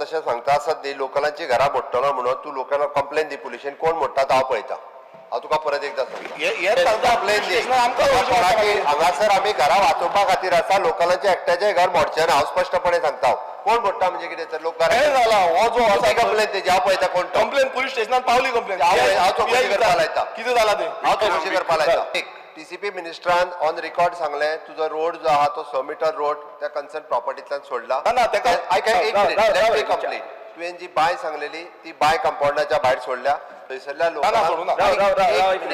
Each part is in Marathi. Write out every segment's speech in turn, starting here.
तशें सांगता आसत न्ही लोकलांची घरां मोडटलो म्हणून तूं लोकलांक कंप्लेन दी पुलिशेन कोण मोडटा तो हांव पळयता हांव तुका परत एकदां सांगता कंप्लेन दी हांगासर आमी घरां वाचोवपा खातीर आसा लोकलांचे एकट्याचें घर मोडचें ना हांव स्पश्टपणे सांगता कोण मोडटा म्हणजे कितें तर लोक कंप्लेन तेजी हांव पळयता कोण कंप्लेन पुलीस स्टेशनात पावली कंप्लेन हांव चौकशी करपा लायता कितें जालां तें हांव चौकशी करपा लायता टीसीपी मिनिस्टरान ऑन रिकॉर्ड सांगलें तुजो रोड जो आहा तो 100 मीटर रोड त्या कन्सर्न प्रॉपर्टींतल्यान सोडला कंप्लीट तुवें जी बाय सांगलेली ती बाय कंपाऊंडाच्या भायर सोडल्या थंयसरल्या लोकांक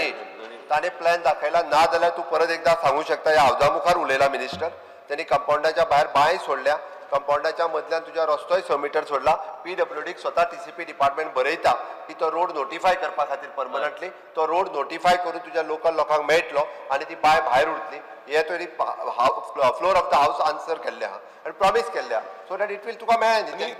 ताणें प्लॅन दाखयला ना जाल्यार तूं परत एकदां सांगू शकता ह्या हावजा मुखार उलयला मिनिस्टर त्यांनी कंपाऊंडाच्या भायर बाय सोडल्या कंपाऊंडाच्या मदल्यान तुज्या रस्तोय 100 मीटर सोडला PWDक स्वता टीसीपी डिपार्टमेंट बरयता की तो रोड नोटिफाय करपा खातीर परमनंटली तो रोड नोटिफाय करून तुज्या लोकल लोकांक मेळटलो आनी ती बाय भायर उरतली हे तरी floor of the house answer केल्ले आहा आनी प्रॉमिस केल्ले आहा सो दॅट इट वील तुका मेळ्ळें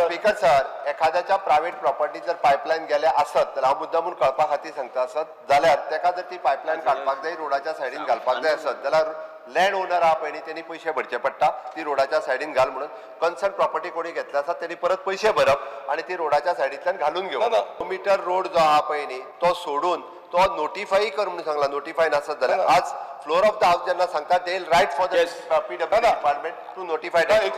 स्पीकर सर एखाद्याच्या प्रायवेट प्रॉपर्टी जर पायपलायन गेले आसत जाल्यार हांव मुद्दामून कळपा खातीर सांगता आसत जाल्यार तेका जर ती पायपलायन काडपाक जाय रोडाच्या सायडीन घालपाक जाय आसत जाल्यार लँड ओनर आहा पळय न्ही तेणी पयशे भरचे पडटा ती रोडाच्या सायडीन घाल म्हणून कन्सर्न प्रॉपर्टी कोणी घेतली आसा तेणी परत पयशे भरप आनी ती रोडाच्या सायडींतल्यान घालून घेवप मीटर रोड जो आहा पळय न्ही तो सोडून तो नोटिफाय कर म्हणून सांगला नोटिफाय नासत जाल्यार आज फ्लोर ऑफ द हाऊस जेन्ना सांगता they will write for the PWD department to notify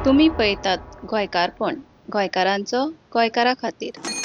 तुम्ही पळयतात गोंयकारपण गोंयकारांचो गोंयकारा खातीर